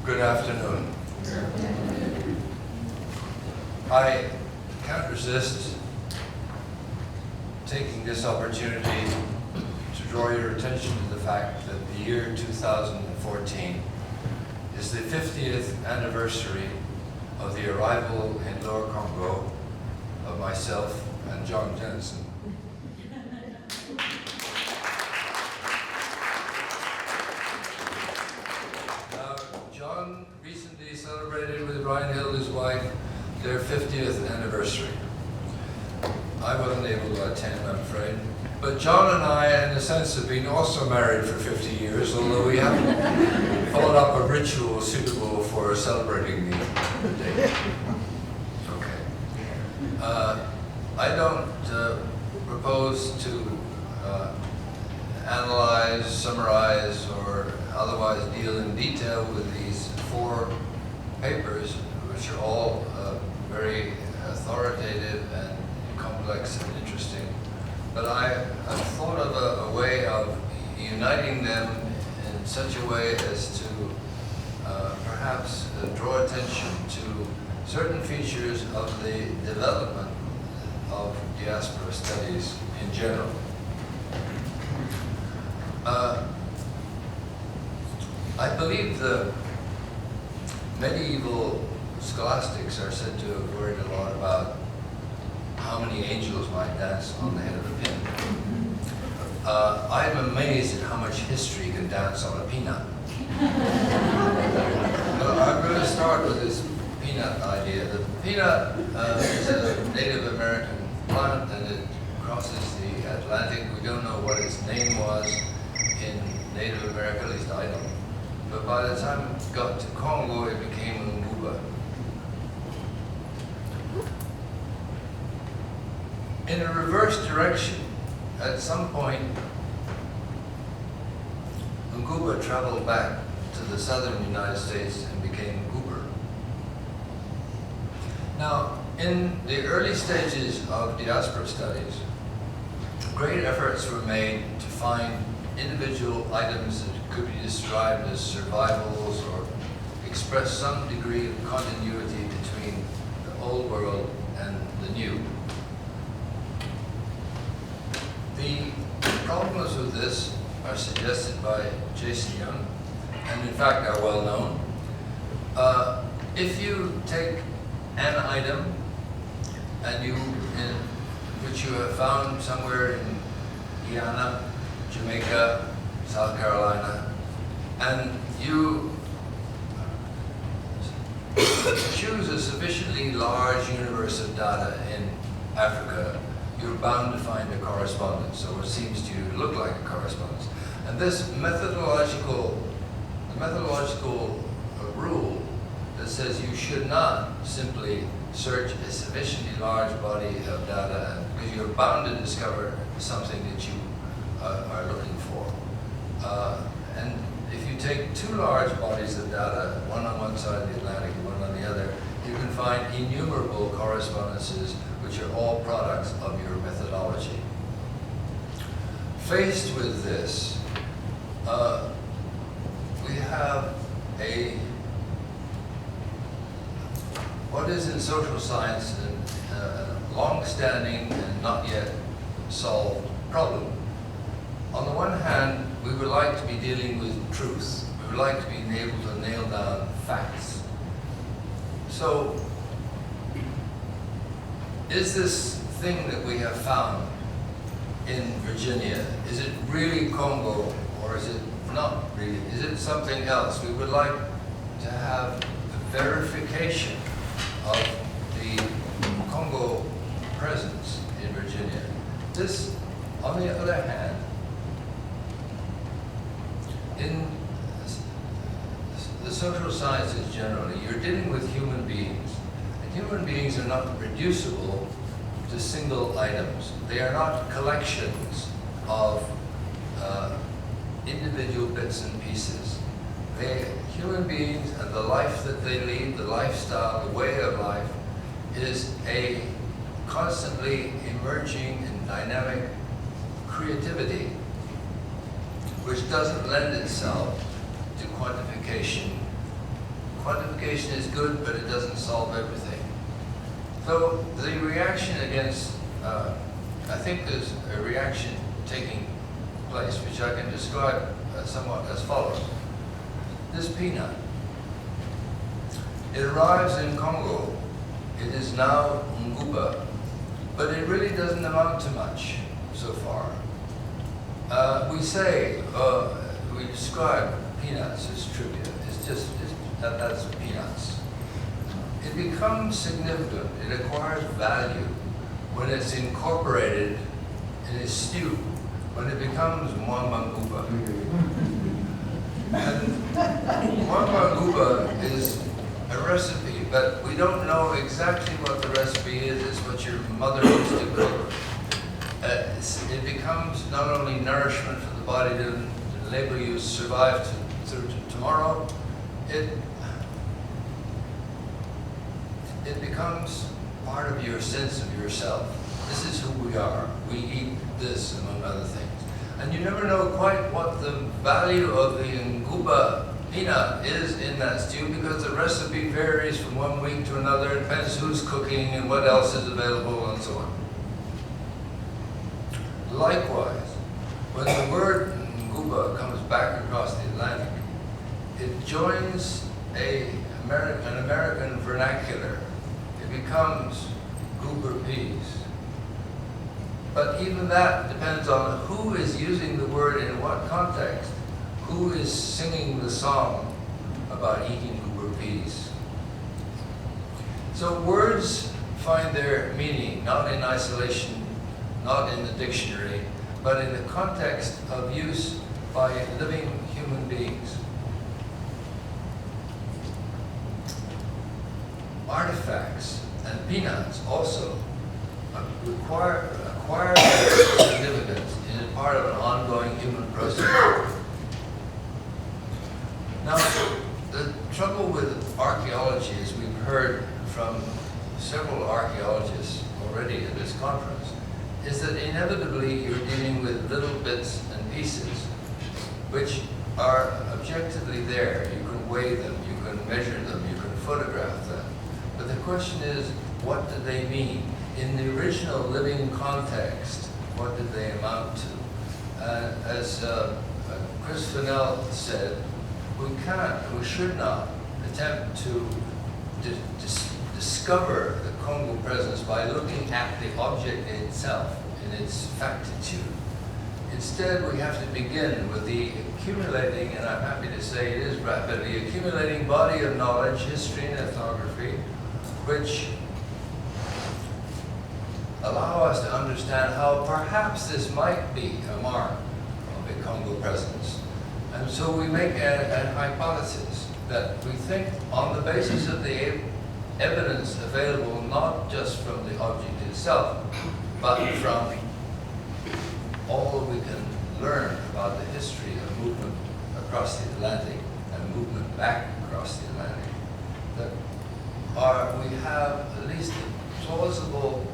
Good afternoon. I can't resist taking this opportunity to draw your attention to the fact that the year 2014 is the 50th anniversary of the arrival in Lower Congo of myself and John Jensen. Now, John recently celebrated with Reinhild, his wife, their 50th anniversary. I wasn't able to attend, I'm afraid. But John and I, in a sense, have been also married for 50 years, although we haven't followed up a ritual suitable for celebrating the day. Okay. I don't propose to analyze, summarize, or otherwise deal in detail with these four papers, which are all very authoritative and complex and interesting. But I've thought of a way of uniting them in such a way as to perhaps draw attention to certain features of the development of diaspora studies in general. I believe the medieval scholastics are said to have worried a lot about how many angels might dance on the head of a pin. I'm amazed at how much history can dance on a peanut. I'm going to start with this peanut idea. The peanut is a Native American plant, and it crosses the Atlantic. We don't know what its name was in Native America, at least I don't. But by the time it got to Congo, it became Nguba. In a reverse direction, at some point, Nguba traveled back to the southern United States and became Goober. Now, in the early stages of diaspora studies, great efforts were made to find individual items that could be described as survivals or express some degree of continuity between the old world and the new. The problems with this are suggested by Jason Young, and in fact are well known. If you take an item which you have found somewhere in Guyana, Jamaica, South Carolina, and you choose a sufficiently large universe of data in Africa, you're bound to find a correspondence, or what seems to you to look like a correspondence. And this methodological rule that says you should not simply search a sufficiently large body of data, because you're bound to discover something that you are looking for. And if you take two large bodies of data, one on one side of the Atlantic and one on the other, you can find innumerable correspondences which are all products of your methodology. Faced with this, we have what is in social science a long-standing and not yet solved problem. On the one hand, we would like to be dealing with truth. We would like to be able to nail down facts. So, is this thing that we have found in Virginia, is it really Congo, or is it not really? Is it something else? We would like to have the verification of the Congo presence in Virginia. This, on the other hand, in the social sciences generally, you're dealing with human beings. And human beings are not reducible to single items. They are not collections of individual bits and pieces. Human beings and the life that they lead, the lifestyle, the way of life, is a constantly emerging and dynamic creativity which doesn't lend itself to quantification quantification is good, but it doesn't solve everything. So the reaction against, I think there's a reaction taking place, which I can describe somewhat as follows. This peanut, it arrives in Congo. It is now Nguba, but it really doesn't amount to much so far. We describe peanuts as trivia. That's peanuts. It becomes significant, it acquires value when it's incorporated in a stew, when it becomes Mwanganguba. And Mwanganguba is a recipe, but we don't know exactly what the recipe is. It's what your mother used to cook. It becomes not only nourishment for the body to enable you to survive through tomorrow, it becomes part of your sense of yourself. This is who we are. We eat this, among other things. And you never know quite what the value of the Nguba peanut is in that stew, because the recipe varies from one week to another. It depends who's cooking and what else is available and so on. Likewise, when the word Nguba comes back across the Atlantic, it joins an American vernacular. It becomes goober peas. But even that depends on who is using the word in what context, who is singing the song about eating goober peas. So words find their meaning not in isolation, not in the dictionary, but in the context of use by living human beings. Artifacts and peanuts also acquire significance in part of an ongoing human process. Now, the trouble with archaeology, as we've heard from several archaeologists already at this conference, is that inevitably you're dealing with little bits and pieces which are objectively there. You can weigh them, you can measure them, you can photograph them. But the question is, what do they mean? In the original living context, what did they amount to? As Chris Fennell said, we should not attempt to discover the Kongo presence by looking at the object itself in its factitude. Instead, we have to begin with the accumulating, and I'm happy to say it is rapidly accumulating body of knowledge, history and ethnography, which allow us to understand how perhaps this might be a mark of a Kongo presence. And so we make a hypothesis that we think on the basis of the evidence available not just from the object itself, but from all we can learn about the history of movement across the Atlantic and movement back across the Atlantic, that we have at least a plausible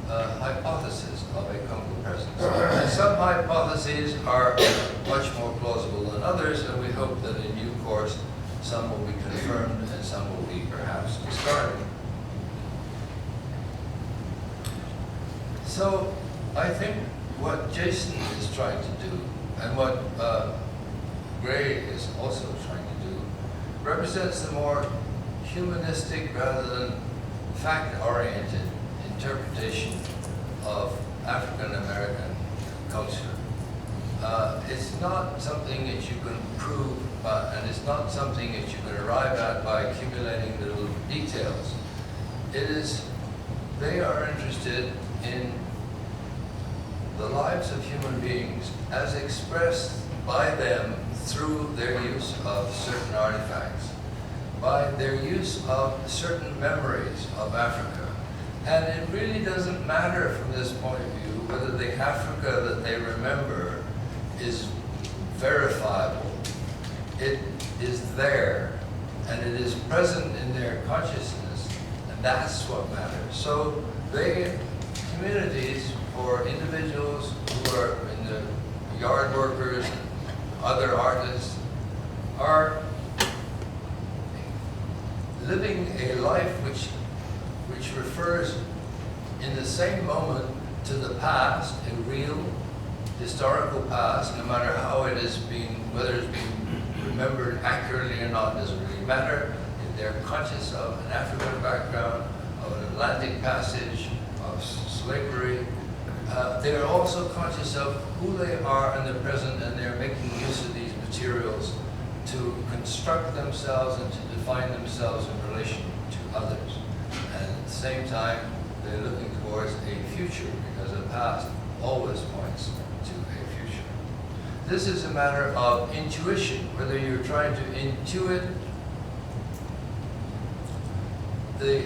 hypothesis of a Kongo presence. And some hypotheses are much more plausible than others, and we hope that in due course some will be confirmed and some will be perhaps discarded. So I think what Jason is trying to do, and what Gray is also trying to do, represents the more humanistic rather than fact-oriented interpretation of African American culture. It's not something that you can prove, and it's not something that you can arrive at by accumulating little details. They are interested in the lives of human beings as expressed by them through their use of certain artifacts, by their use of certain memories of Africa. And it really doesn't matter from this point of view whether the Africa that they remember is verifiable. It is there, and it is present in their consciousness, and that's what matters. So communities for individuals who are in the yard workers and other artists are living a life which refers in the same moment to the past, a real historical past, no matter how it is being, whether it's being remembered accurately or not, doesn't really matter. If they're conscious of an African background, of an Atlantic passage, of slavery, they're also conscious of who they are in the present, and they're making use of these materials to construct themselves and to define themselves in relation to others. And at the same time, they're looking towards a future, because the past always points to a future. This is a matter of intuition, whether you're trying to intuit the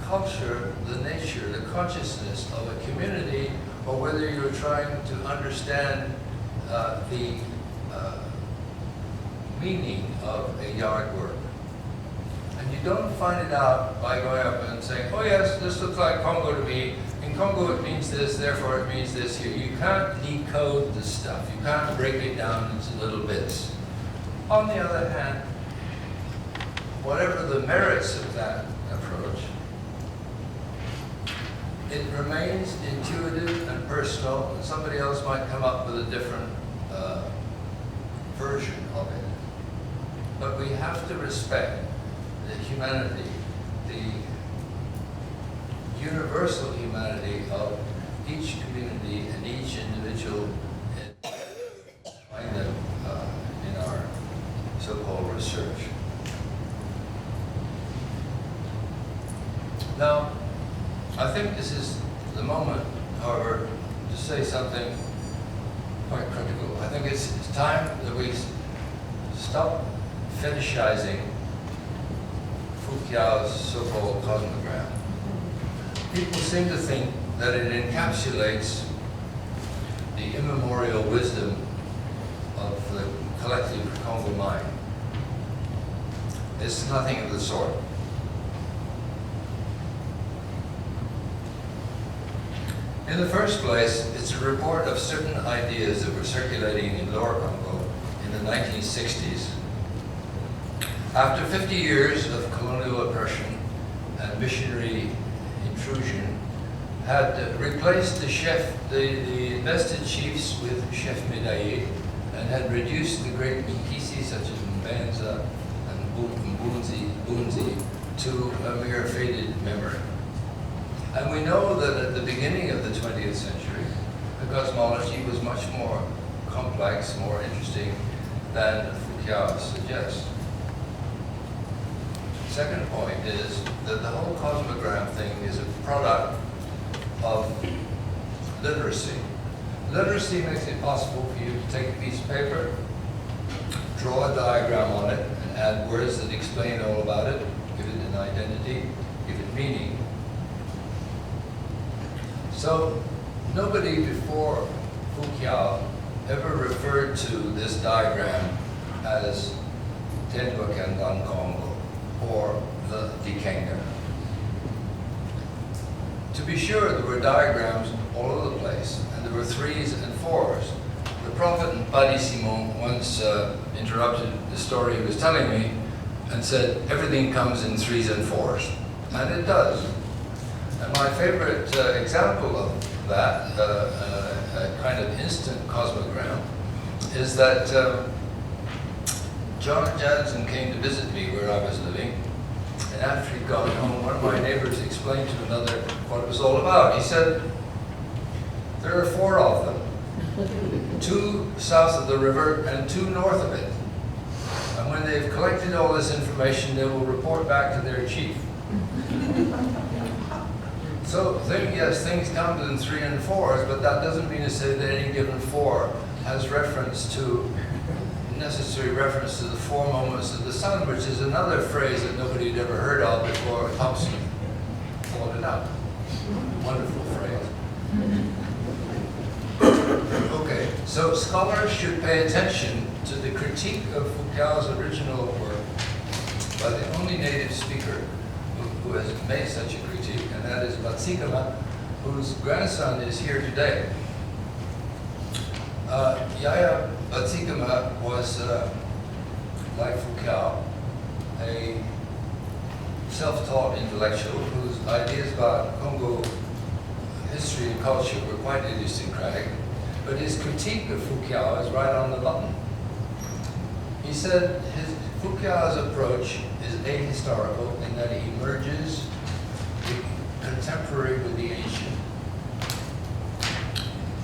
culture, the nature, the consciousness of a community, or whether you're trying to understand the meaning of a yard work. And you don't find it out by going up and saying, oh yes, this looks like Kongo to me. In Kongo it means this, therefore it means this here. You can't decode the stuff. You can't break it down into little bits. On the other hand, whatever the merits of that approach, it remains intuitive and personal, and somebody else might come up with a different version of it. But we have to respect the humanity, the universal humanity of each community and each individual, and find them in our so-called research. Now, I think this is the moment, however, to say something quite critical. I think it's time that we stop fetishizing Foucault's so-called cosmogram. People seem to think that it encapsulates the immemorial wisdom of the collective Kongo mind. It's nothing of the sort. In the first place, it's a report of certain ideas that were circulating in Lower Congo in the 1960s. After 50 years of colonial oppression and missionary intrusion, had replaced the invested chiefs with chef médaillés, and had reduced the great Mikisi such as Mbanza and Bunzi to a mere faded memory. And we know that at the beginning of the 20th century, the cosmology was much more complex, more interesting than Foucault suggests. Second point is that the whole cosmogram thing is a product of literacy. Literacy makes it possible for you to take a piece of paper, draw a diagram on it, and add words that explain all about it, give it an identity, give it meaning. So nobody before Foucault ever referred to this diagram as Tenwa Kandan Kongo or the Dikenga. To be sure, there were diagrams all over the place, and there were 3s and 4s. The prophet Mbadi Simon once interrupted the story he was telling me and said, everything comes in 3s and 4s. And it does. And my favorite example of that, a kind of instant cosmogram, is that John Jansen came to visit me where I was living, and after he'd gone home, one of my neighbors explained to another what it was all about. He said, there are 4 of them, 2 south of the river and 2 north of it. And when they've collected all this information, they will report back to their chief. So, yes, things come in 3 and 4s, but that doesn't mean to say that any given 4 has reference to, necessary reference to the 4 moments of the sun, which is another phrase that nobody had ever heard of before Thompson thought it up. Wonderful phrase. Okay, so scholars should pay attention to the critique of Foucault's original work by the only native speaker who has made such a critique, and that is Batsikama, whose grandson is here today. Yaya Batsikama was, like Foucault, a self-taught intellectual whose ideas about Kongo history and culture were quite idiosyncratic, but his critique of Foucault is right on the button. He said Foucault's approach is ahistorical in that he merges the contemporary with the ancient.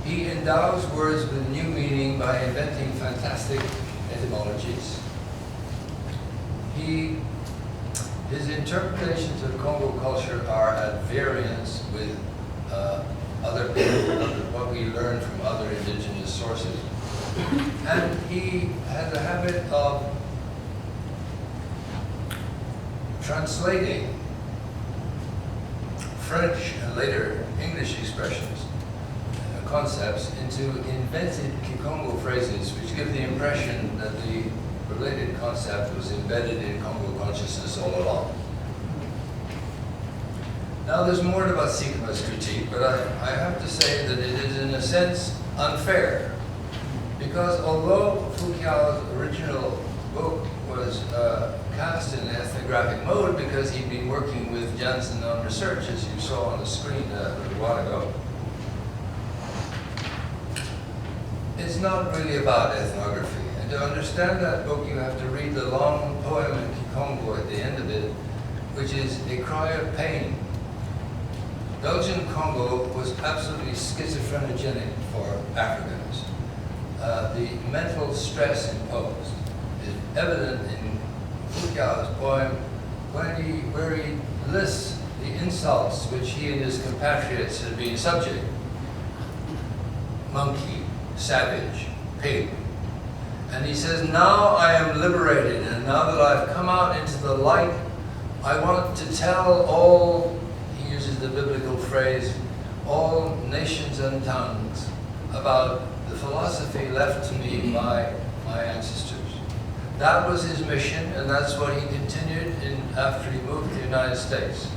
He endows words with new meaning by inventing fantastic etymologies. His interpretations of Kongo culture are at variance with other people, what we learn from other indigenous sources. And he has a habit of translating French and later English expressions, concepts, into invented Kikongo phrases which give the impression that the related concept was embedded in Kongo consciousness all along. Now there's more about Sikma's critique, but I have to say that it is in a sense unfair, because although Foucault's original book was cast in ethnographic mode because he'd been working with Janssen on research, as you saw on the screen a little while ago, it's not really about ethnography. And to understand that book, you have to read the long poem in Kikongo at the end of it, which is a cry of pain. Belgian Congo was absolutely schizophrenogenic for Africans. The mental stress imposed is evident in Foucault's poem where he lists the insults which he and his compatriots had been subject. Monkey, savage, pig. And he says, now I am liberated, and now that I've come out into the light, I want to tell all, he uses the biblical phrase, all nations and tongues about the philosophy left to me by my ancestors. That was his mission, and that's what he continued after he moved to the United States.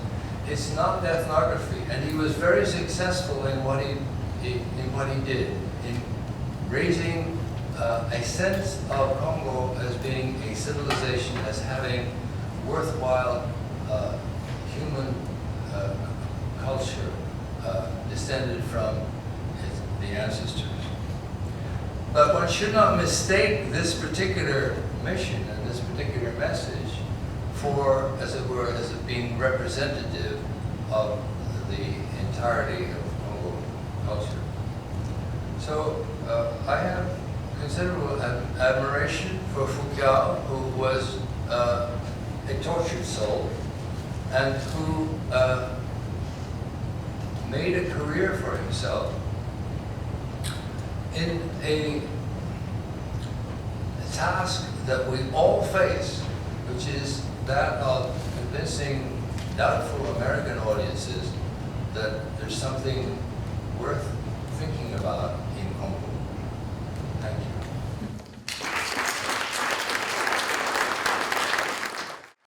It's not ethnography, and he was very successful in what he did, in raising a sense of Congo as being a civilization, as having worthwhile human culture descended from the ancestors. But one should not mistake this particular mission and this particular message for, as it were, as being representative of the entirety of Congo culture. So I have considerable admiration for Foucault, who was a tortured soul and who made a career for himself in a task that we all face, which is that of convincing doubtful American audiences that there's something worth thinking about in Congo.